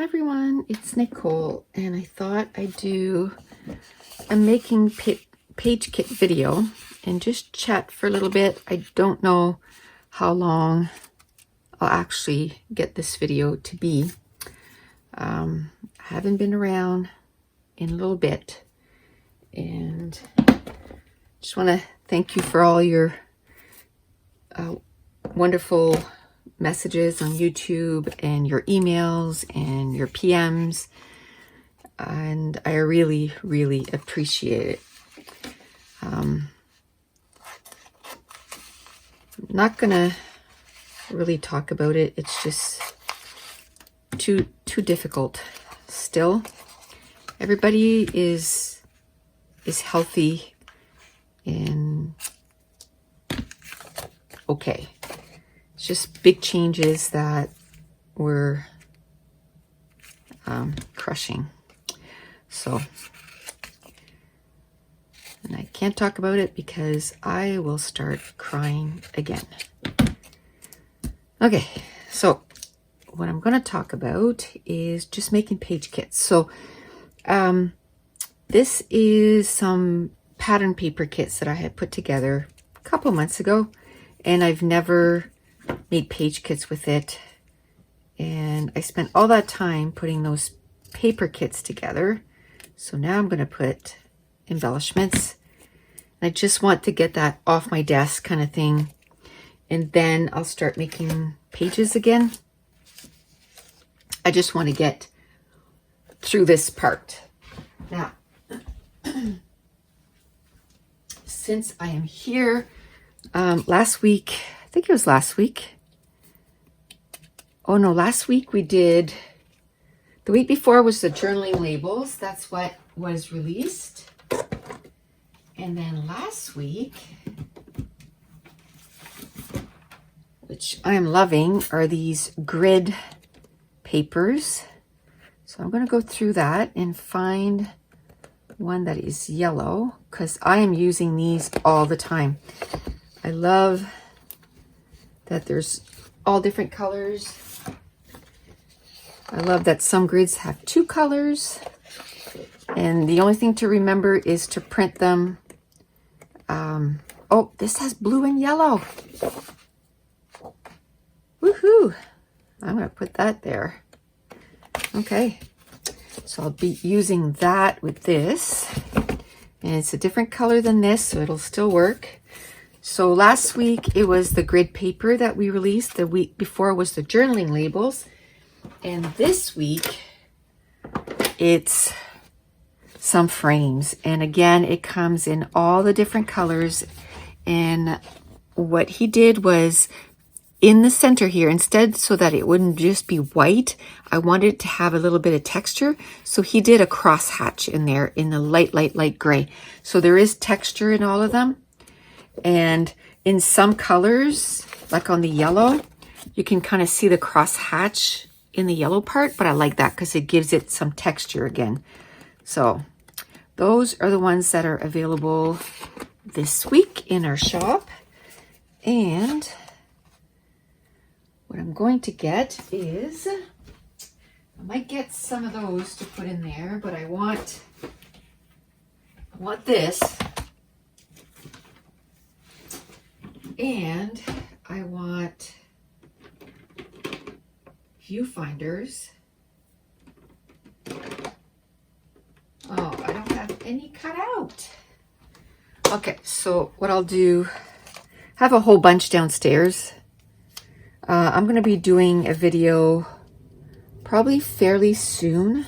Hi everyone, it's Nicole, and I thought I'd do a making page kit video and just chat for a little bit. I don't know how long I'll actually get this video to be. I haven't been around in a little bit, and just want to thank you for all your wonderful messages on YouTube and your emails and your PMs, and I really appreciate it. I'm not gonna really talk about it. It's just too difficult still. Everybody is healthy and okay. It's just big changes that we're crushing. So, and I can't talk about it because I will start crying again. Okay, so what I'm going to talk about is just making page kits. So this is some pattern paper kits that I had put together a couple months ago, and I've never made page kits with it, and I spent all that time putting those paper kits together. So now I'm going to put embellishments. I just want to get that off my desk kind of thing, and then I'll start making pages again. I just want to get through this part. Now, since I am here, last week, I think it was last week. Oh no, last week we did, the week before was the journaling labels. That's what was released. And then last week, which I am loving, are these grid papers. So I'm going to go through that and find one that is yellow, because I am using these all the time. I love that there's all different colors. I love that some grids have 2 colors, and the only thing to remember is to print them. Oh, this has blue and yellow. Woohoo! I'm going to put that there. Okay, so I'll be using that with this, and it's a different color than this, so it'll still work. So last week it was the grid paper that we released. The week before was the journaling labels. And this week it's some frames. And again, it comes in all the different colors. And what he did was in the center here, instead, so that it wouldn't just be white, I wanted to have a little bit of texture. So he did a crosshatch in there in the light gray. So there is texture in all of them. And in some colors, like on the yellow, you can kind of see the crosshatch in the yellow part, but I like that because it gives it some texture again. So those are the ones that are available this week in our shop. And what I'm going to get is, I might get some of those to put in there, but I want this. And I want viewfinders. Oh, I don't have any cut out. Okay, so what I'll do, have a whole bunch downstairs. I'm going to be doing a video probably fairly soon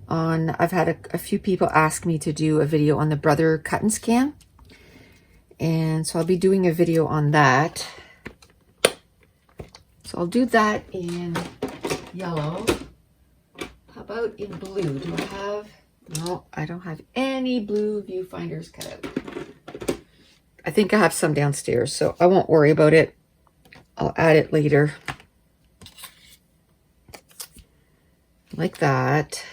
on, I've had a few people ask me to do a video on the Brother cut and scan. And so I'll be doing a video on that. So I'll do that in yellow. How about in blue? Do I have? No, I don't have any blue viewfinders cut out. I think I have some downstairs, so I won't worry about it. I'll add it later. Like that.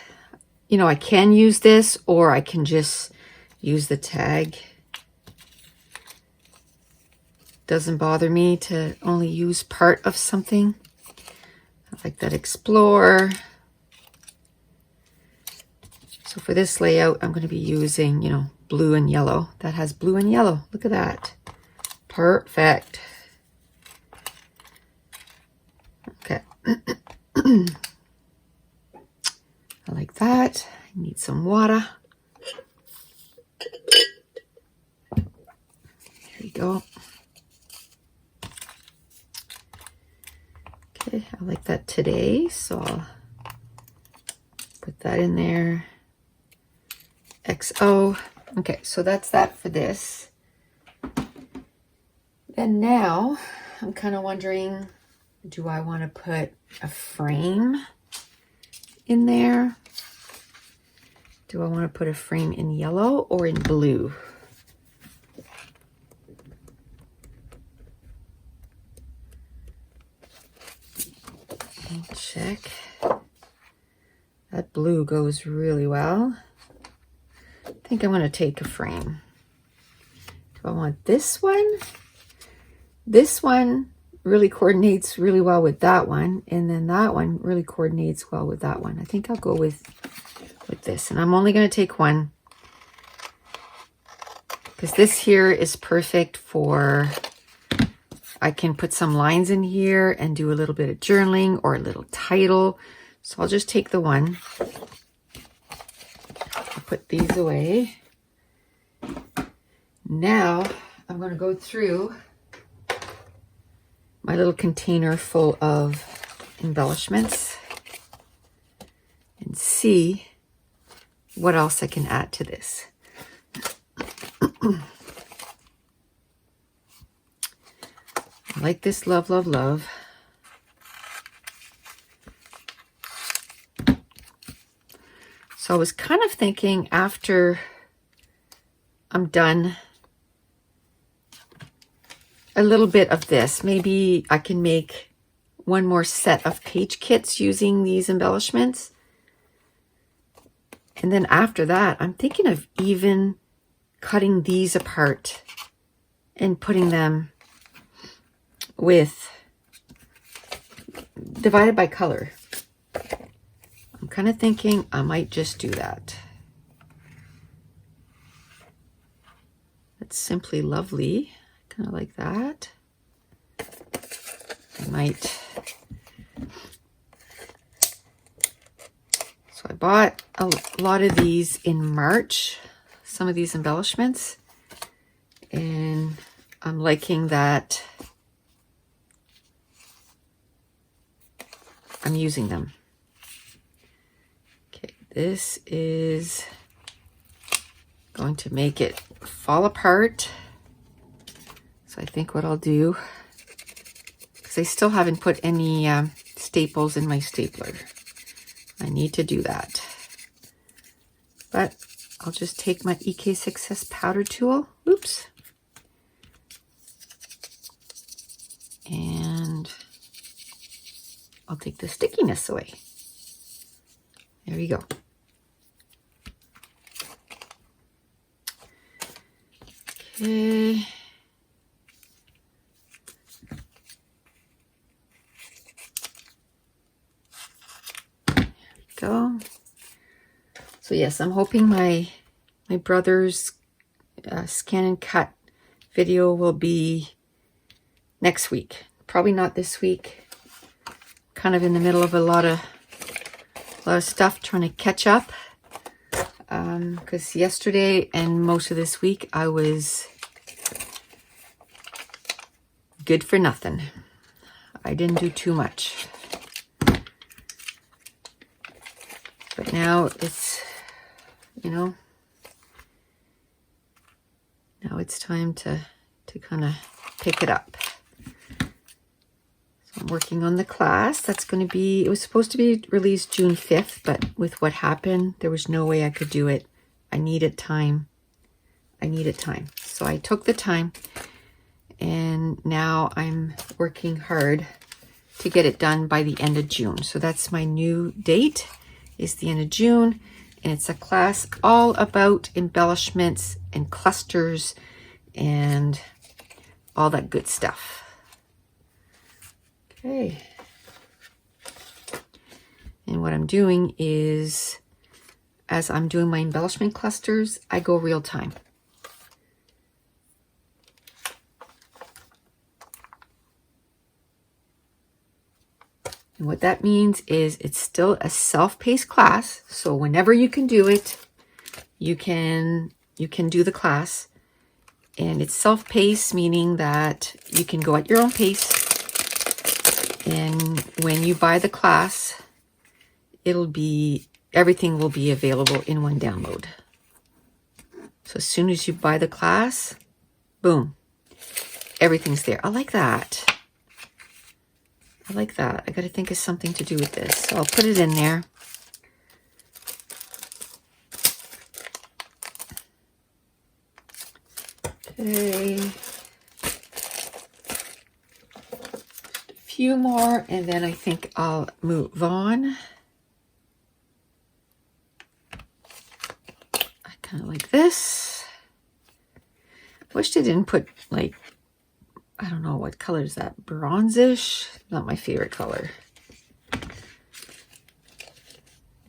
You know, I can use this, or I can just use the tag. Doesn't bother me to only use part of something. I like that Explore. So for this layout, I'm going to be using, you know, blue and yellow. That has blue and yellow. Look at that. Perfect. Okay. I like that. I need some water. There we go. Okay, I like that today, so I'll put that in there. XO. Okay, so that's that for this. And now I'm kind of wondering, do I want to put a frame in there? Do I want to put a frame in yellow or in blue? I'll check. That blue goes really well. I think I'm going to take a frame. Do I want this one? This one really coordinates really well with that one, and then that one really coordinates well with that one. I think I'll go with this, and I'm only going to take one because this here is perfect for, I can put some lines in here and do a little bit of journaling or a little title. So I'll just take the one. I'll put these away. Now I'm going to go through my little container full of embellishments and see what else I can add to this. I like this love, love, love. So I was kind of thinking after I'm done a little bit of this, maybe I can make one more set of page kits using these embellishments. And then after that, I'm thinking of even cutting these apart and putting them with divided by color. I'm kind of thinking I might just do that. That's simply lovely. Kind of like that. I might. So I bought a lot of these in March, some of these embellishments, and I'm liking that I'm using them. Okay, this is going to make it fall apart. So I think what I'll do, because I still haven't put any staples in my stapler. I need to do that. But I'll just take my EK Success powder tool. Oops. And I'll take the stickiness away. There we go. Okay. Go. So yes, I'm hoping my brother's scan and cut video will be next week. Probably not this week. Kind of in the middle of a lot of stuff, trying to catch up. Because yesterday and most of this week I was good for nothing. I didn't do too much. But now it's, you know, now it's time to kind of pick it up. So I'm working on the class. That's going to be, it was supposed to be released June 5th, but with what happened, there was no way I could do it. I needed time. So I took the time, and now I'm working hard to get it done by the end of June. So that's my new date. Is the end of June, and it's a class all about embellishments and clusters and all that good stuff. Okay. And what I'm doing is as I'm doing my embellishment clusters, I go real time. And what that means is it's still a self-paced class. So whenever you can do it, you can do the class. And it's self-paced, meaning that you can go at your own pace. And when you buy the class, everything will be available in one download. So as soon as you buy the class, boom, everything's there. I like that. I like that. I got to think of something to do with this. So I'll put it in there. Okay. Just a few more, and then I think I'll move on. I kind of like this. Wish they didn't put, like, I don't know, what color is that? Bronzish? Not my favorite color.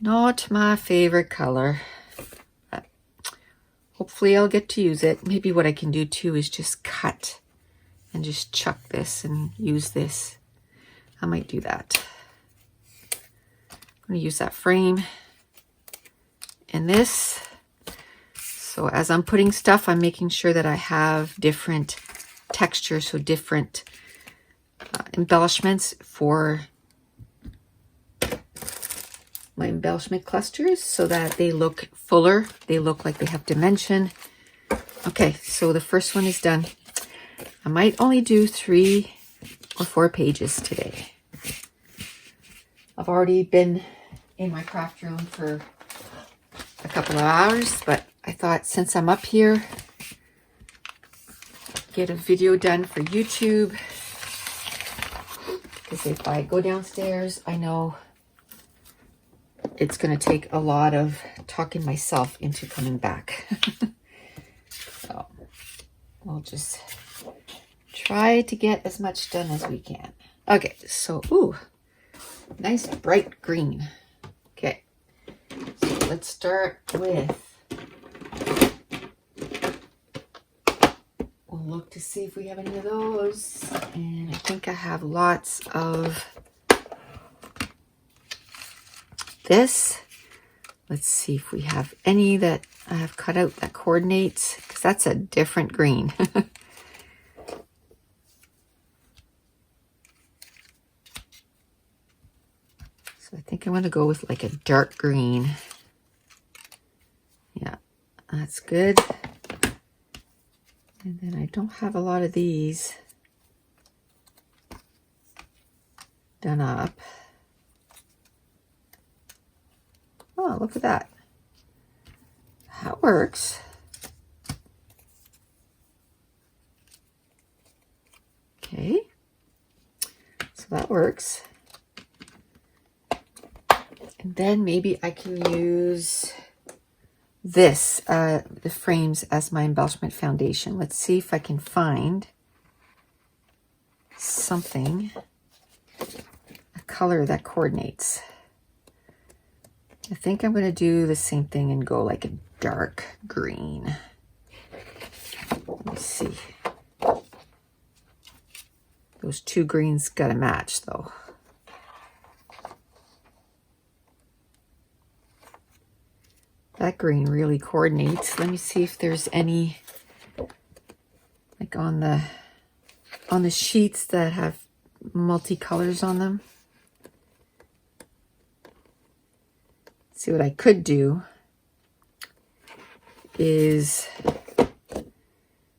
Not my favorite color. But hopefully I'll get to use it. Maybe what I can do too is just cut and just chuck this and use this. I might do that. I'm going to use that frame and this. So as I'm putting stuff, I'm making sure that I have different texture, so different embellishments for my embellishment clusters so that they look fuller, they look like they have dimension. Okay, so the first one is done. I might only do 3 or 4 pages today. I've already been in my craft room for a couple of hours, but I thought since I'm up here, get a video done for YouTube, because if I go downstairs, I know it's going to take a lot of talking myself into coming back. So we'll just try to get as much done as we can. Okay, so ooh, nice bright green. Okay, so let's start with, look to see if we have any of those, and I think I have lots of this. Let's see if we have any that I have cut out that coordinates, because that's a different green. So I think I'm going to go with like a dark green. Yeah, that's good. And then I don't have a lot of these done up. Oh, look at that. That works. Okay. So that works. And then maybe I can use this, the frames, as my embellishment foundation. Let's see if I can find something, a color that coordinates. I think I'm going to do the same thing and go like a dark green. Let me see. Those 2 greens got to match though. That green really coordinates. Let me see if there's any, like on the sheets that have multicolors on them. See, what I could do is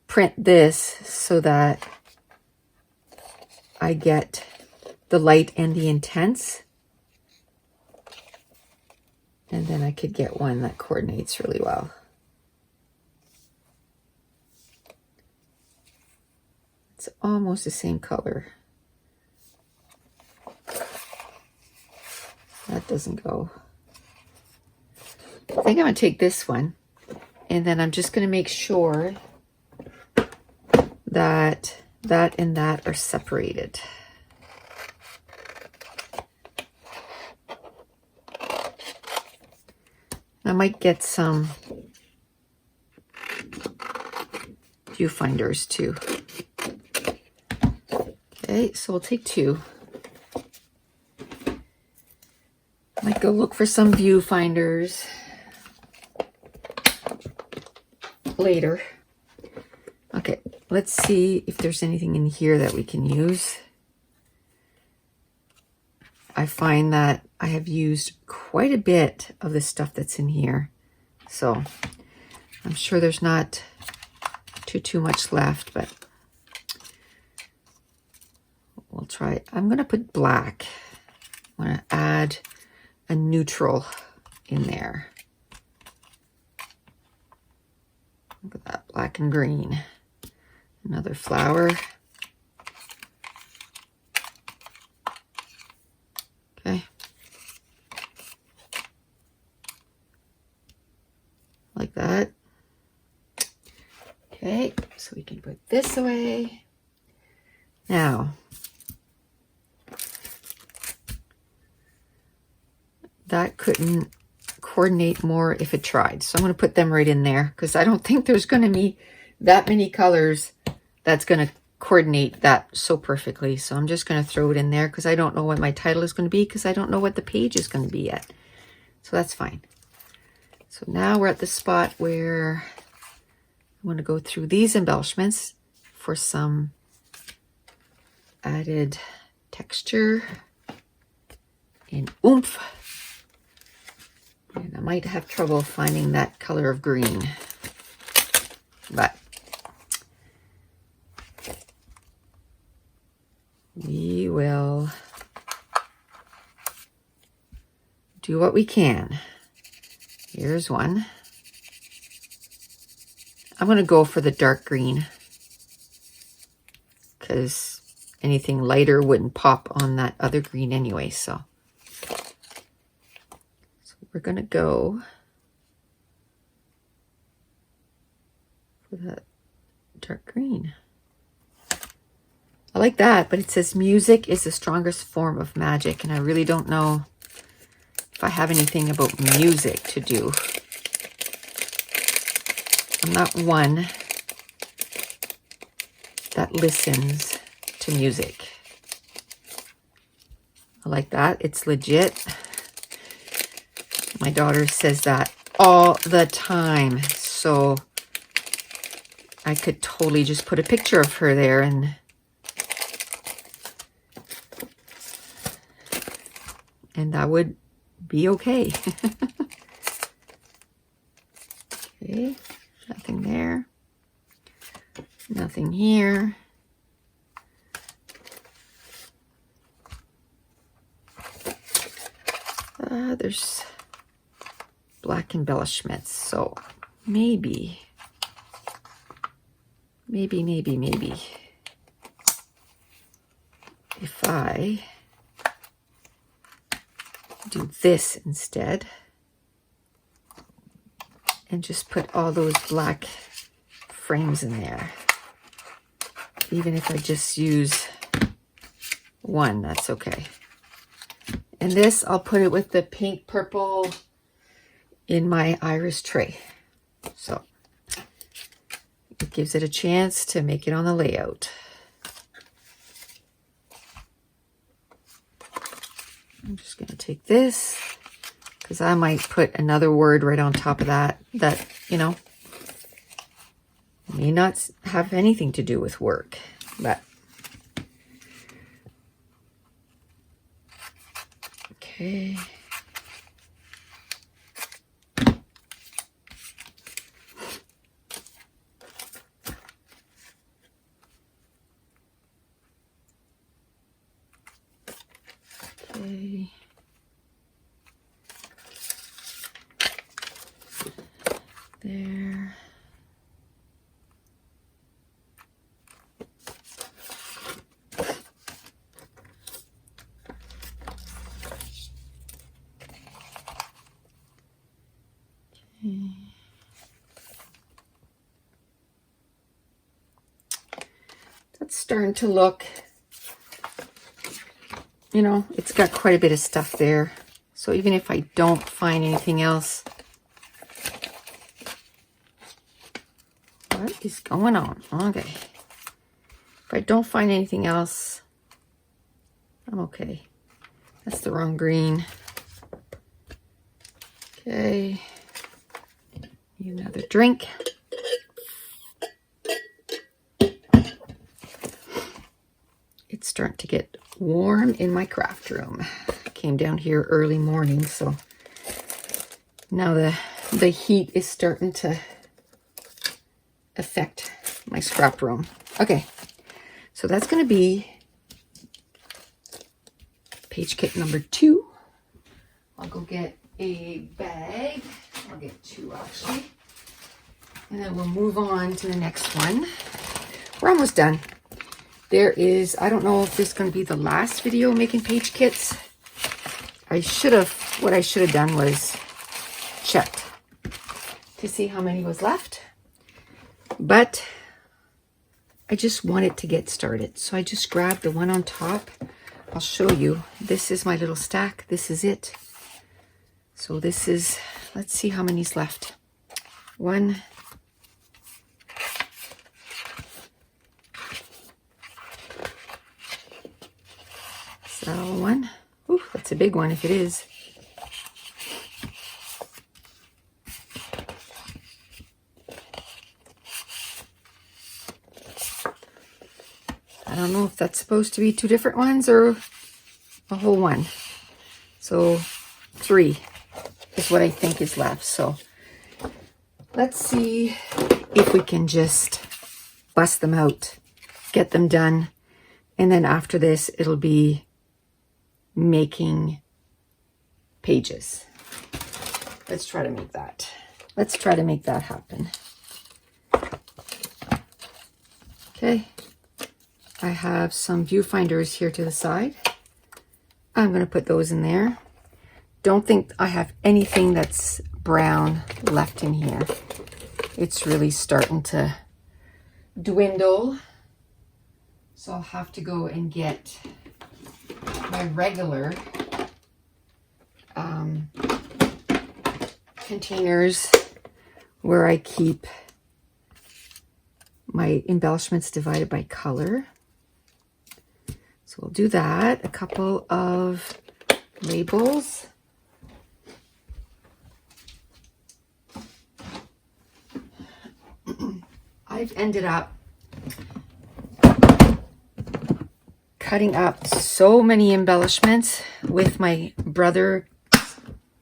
print this so that I get the light and the intense. And then I could get one that coordinates really well. It's almost the same color. That doesn't go. I think I'm going to take this one, and then I'm just going to make sure that that and that are separated. I might get some viewfinders too. Okay, so we'll take 2. Might go look for some viewfinders later. Okay, let's see if there's anything in here that we can use. I find that I have used quite a bit of the stuff that's in here. So I'm sure there's not too much left, but we'll try. I'm going to put black. I'm going to add a neutral in there. Look at that, black and green. Another flower. Okay. Like that. Okay, so we can put this away. Now, that couldn't coordinate more if it tried. So I'm going to put them right in there because I don't think there's going to be that many colors that's going to coordinate that so perfectly. So I'm just going to throw it in there because I don't know what my title is going to be because I don't know what the page is going to be yet. So that's fine. So now we're at the spot where I want to go through these embellishments for some added texture and oomph. And I might have trouble finding that color of green, but we will do what we can. Here's one. I'm going to go for the dark green because anything lighter wouldn't pop on that other green anyway. So we're going to go for that dark green. I like that, but it says music is the strongest form of magic, and I really don't know if I have anything about music to do. I'm not one that listens to music. I like that. It's legit. My daughter says that all the time. So I could totally just put a picture of her there and that would be okay. Okay, nothing there. Nothing here. There's black embellishments, so maybe. If I do this instead and just put all those black frames in there. Even if I just use one, that's okay. And this, I'll put it with the pink purple in my iris tray. So it gives it a chance to make it on the layout. I'm just going to take this because I might put another word right on top of that, you know, may not have anything to do with work, but okay. Okay. There. Okay. That's starting to look, you know, it's got quite a bit of stuff there. So even if I don't find anything else is going on? Okay. If I don't find anything else, I'm okay. That's the wrong green. Okay. Need another drink. It's starting to get warm in my craft room. I came down here early morning, so now the heat is starting to affect my scrap room. Okay, so that's going to be page kit number 2. I'll go get a bag. I'll get 2 actually. And then we'll move on to the next one. We're almost done. There is, I don't know if this is going to be the last video making page kits. What I should have done was checked to see how many was left. But I just wanted to get started. So I just grabbed the one on top. I'll show you. This is my little stack. This is it. So this is, let's see how many's left. 1, 1. Ooh, that's a big one if it is. I don't know if that's supposed to be 2 different ones or a whole one. So 3 is what I think is left. So let's see if we can just bust them out, get them done. And then after this, it'll be making pages. Let's try to make that. Let's try to make that happen. Okay. I have some viewfinders here to the side. I'm going to put those in there. Don't think I have anything that's brown left in here. It's really starting to dwindle. So I'll have to go and get my regular containers where I keep my embellishments divided by color. So we'll do that. A couple of labels. I've ended up cutting up so many embellishments with my brother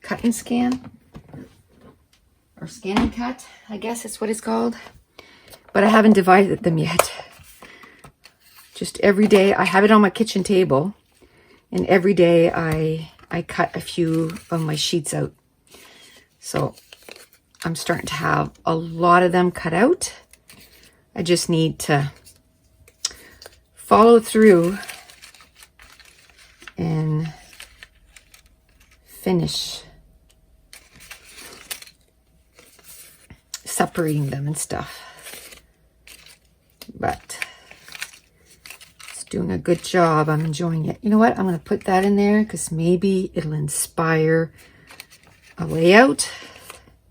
cut and scan, or scan and cut, I guess it's what it's called. But I haven't divided them yet. Just every day, I have it on my kitchen table, and every day I cut a few of my sheets out. So I'm starting to have a lot of them cut out. I just need to follow through and finish separating them and stuff. But it's doing a good job. I'm enjoying it. You know what? I'm going to put that in there because maybe it'll inspire a layout.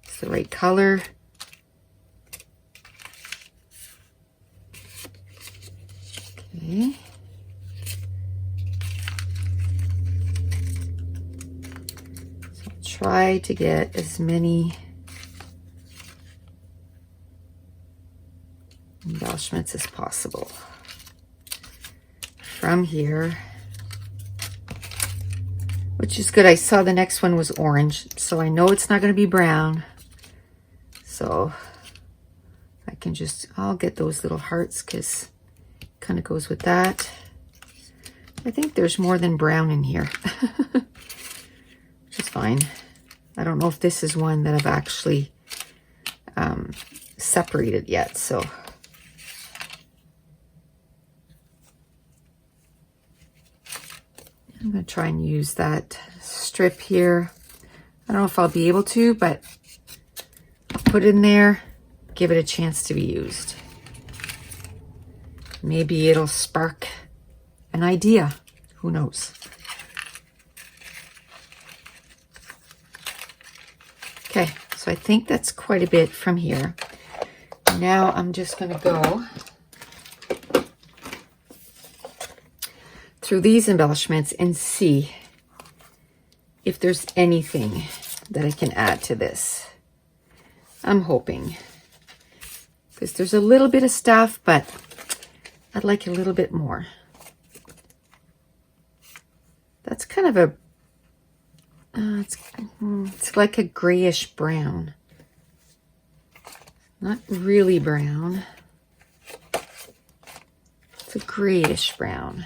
It's the right color. Okay. So try to get as many embellishments as possible from here, which is good. I saw the next one was orange, so I know it's not going to be brown. So I can just, I'll get those little hearts because it kind of goes with that. I think there's more than brown in here, which is fine. I don't know if this is one that I've actually separated yet, so I'm going to try and use that strip here. I don't know if I'll be able to, but I'll put it in there, give it a chance to be used. Maybe it'll spark an idea. Who knows? Okay, so I think that's quite a bit from here. Now I'm just going to go through these embellishments and see if there's anything that I can add to this. I'm hoping, because there's a little bit of stuff, but I'd like a little bit more. That's kind of a, it's like a grayish brown. Not really brown. It's a grayish brown.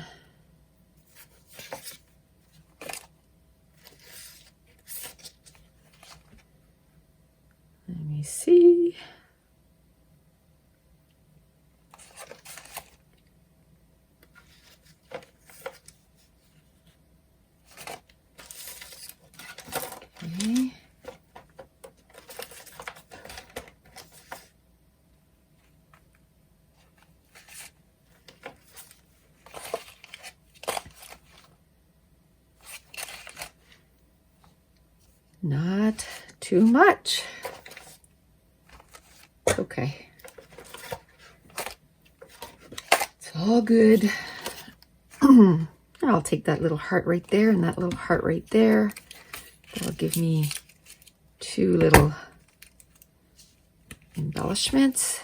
Let me see. Okay. Not too much. Okay. It's all good. I'll take that little heart right there and that little heart right there. That'll give me 2 little embellishments.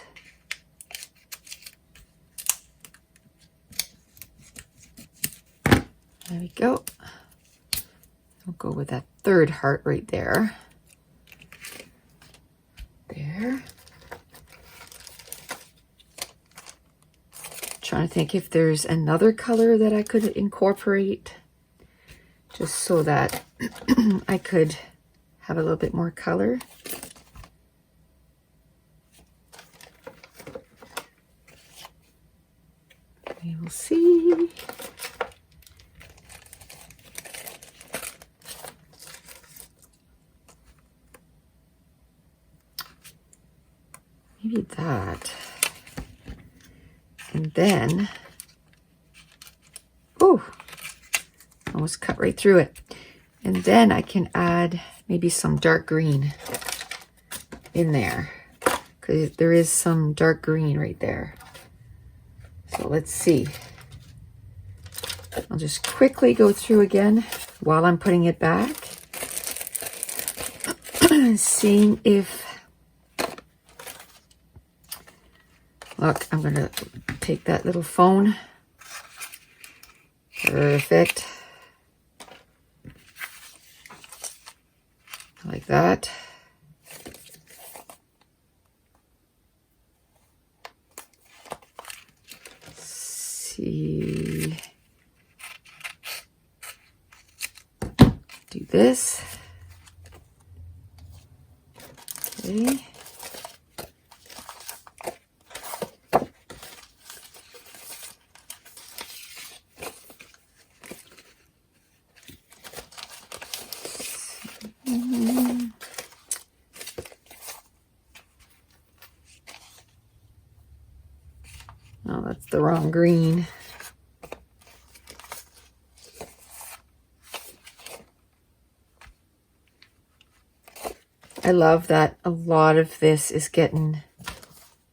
There we go. I'll go with that 3rd heart right there. There. Trying to think if there's another color that I could incorporate, just so that I could have a little bit more color. We will see. Maybe that. And then, oh, almost cut right through it. And then I can add maybe some dark green in there, because there is some dark green right there. So let's see. I'll just quickly go through again while I'm putting it back, seeing if, look, I'm gonna take that little phone. Perfect. Like that. See. Do this. Okay. Oh, that's the wrong green. I love that a lot of this is getting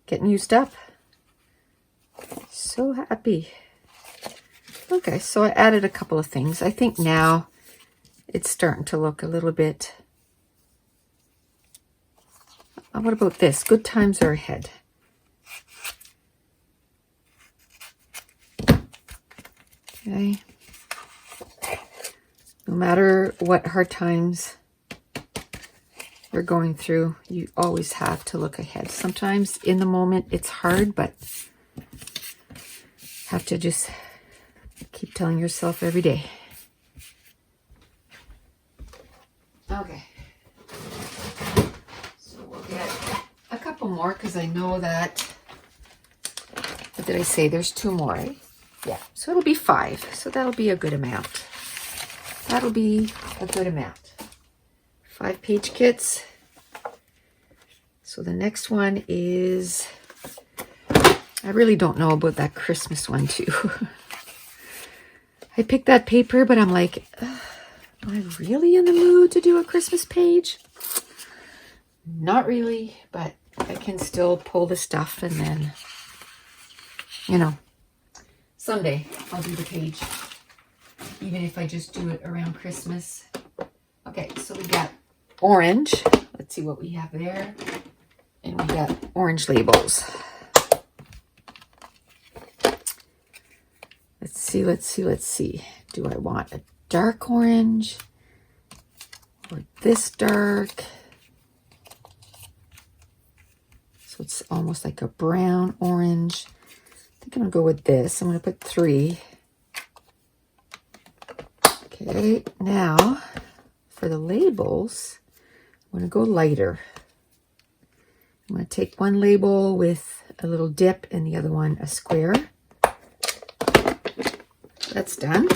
used up. So happy. Okay, so I added a couple of things. I think now it's starting to look a little bit. What about this? Good times are ahead. Okay. No matter what hard times we're going through, you always have to look ahead. Sometimes in the moment it's hard, but have to just keep telling yourself every day. Okay. So we'll get a couple more, because I know that, what did I say? There's 2 more, eh? Yeah, so it'll be 5. So that'll be a good amount. That'll be a good amount. 5-page kits. So the next one is, I really don't know about that Christmas one too. I picked that paper, but I'm like, am I really in the mood to do a Christmas page? Not really, but I can still pull the stuff and then, you know, someday I'll do the page, even if I just do it around Christmas. Okay, so we got orange. Let's see what we have there. And we got orange labels. Let's see. Do I want a dark orange or this dark? So it's almost like a brown orange. I think I'm gonna go with this. I'm gonna put 3. Okay, now for the labels, I'm gonna go lighter. I'm gonna take one label with a little dip and the other one a square. That's done.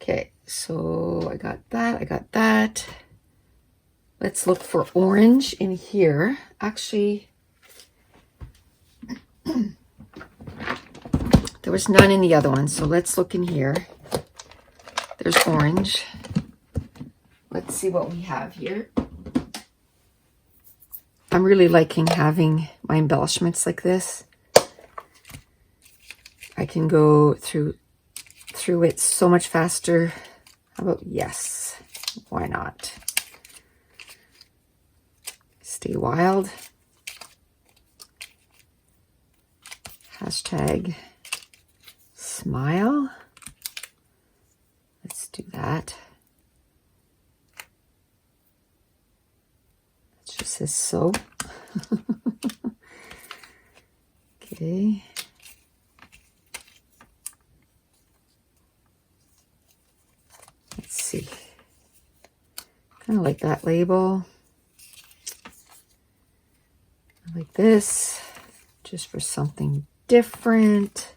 Okay, so I got that. Let's look for orange in here. Actually, there was none in the other one, so let's look in here. There's orange. Let's see what we have here. I'm really liking having my embellishments like this. I can go through it so much faster. How about yes? Why not? Stay wild. Hashtag smile. Let's do that. It just says so. Okay. Let's see. Kind of like that label. I like this, just for something different.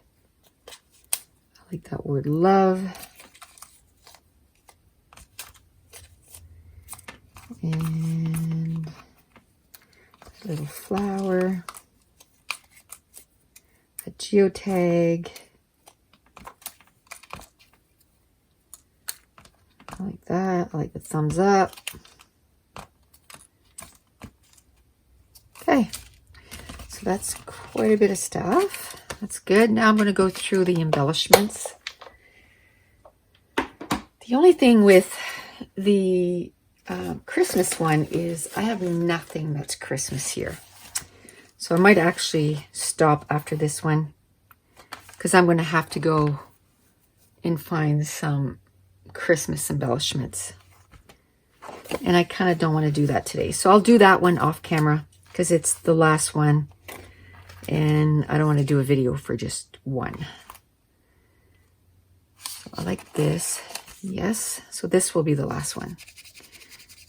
I like that word love. And a little flower. A geotag. I like that. I like the thumbs up. Okay, so that's quite a bit of stuff. That's good. Now I'm going to go through the embellishments. The only thing with the Christmas one is I have nothing that's Christmas here. So I might actually stop after this one because I'm going to have to go and find some Christmas embellishments. And I kind of don't want to do that today. So I'll do that one off camera because it's the last one. And I don't want to do a video for just one. So I like this. Yes. So this will be the last one.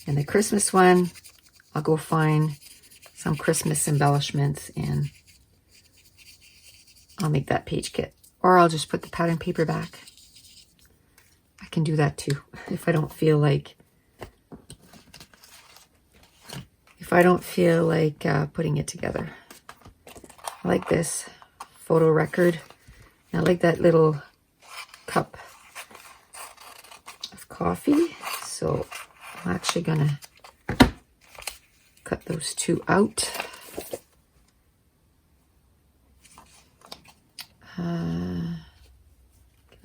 And the Christmas one, I'll go find some Christmas embellishments and I'll make that page kit. Or I'll just put the pattern paper back. I can do that too if I don't feel like putting it together. I like this photo record. I like that little cup of coffee. So I'm actually gonna cut those 2 out.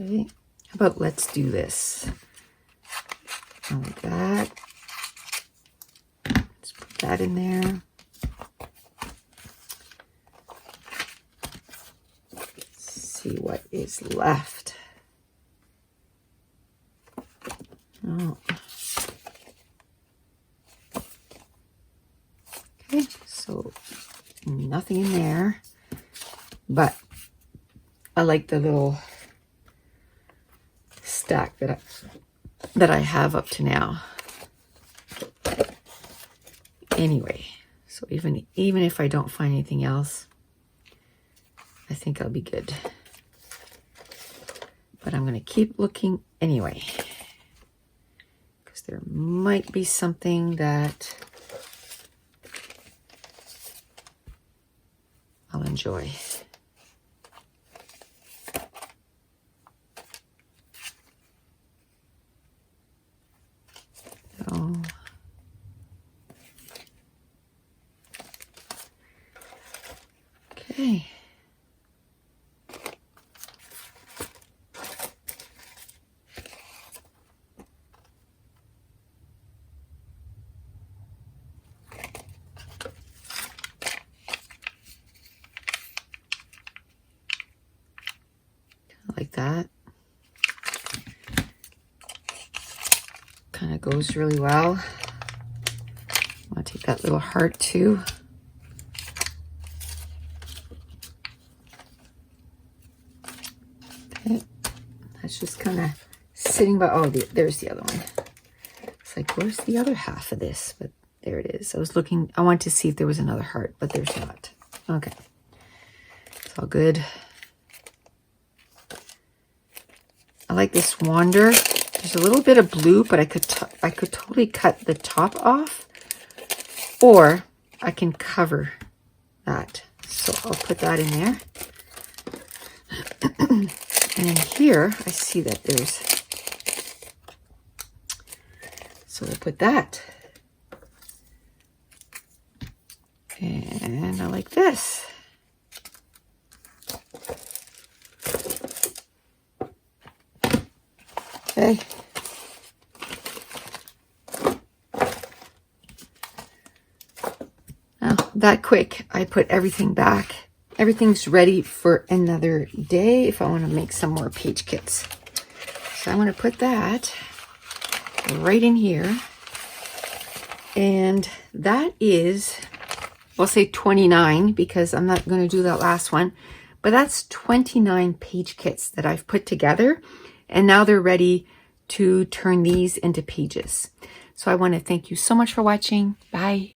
Okay, how about let's do this? Like that. Let's put that in there. Let's see what is left. Oh. Okay, so nothing in there, but I like the little stack that I have up to now. Anyway, so even if I don't find anything else, I think I'll be good. But I'm going to keep looking anyway, because there might be something that I'll enjoy. So, Okay. Like that. Kind of goes really well. I'll take that little heart too. Okay. That's just kind of sitting by, oh, there's the other one. It's like, where's the other half of this? But there it is. I was looking, I wanted to see if there was another heart, but there's not. Okay. It's all good. I like this wander. There's a little bit of blue, but I could totally cut the top off, or I can cover that. So I'll put that in there. And in here, I see that there's, so we'll put that. And I like this. Okay. Now, that quick, I put everything back. Everything's ready for another day if I want to make some more page kits. So I want to put that right in here. And that is, I'll say 29 because I'm not going to do that last one. But that's 29 page kits that I've put together. And now they're ready to turn these into pages. So I want to thank you so much for watching. Bye.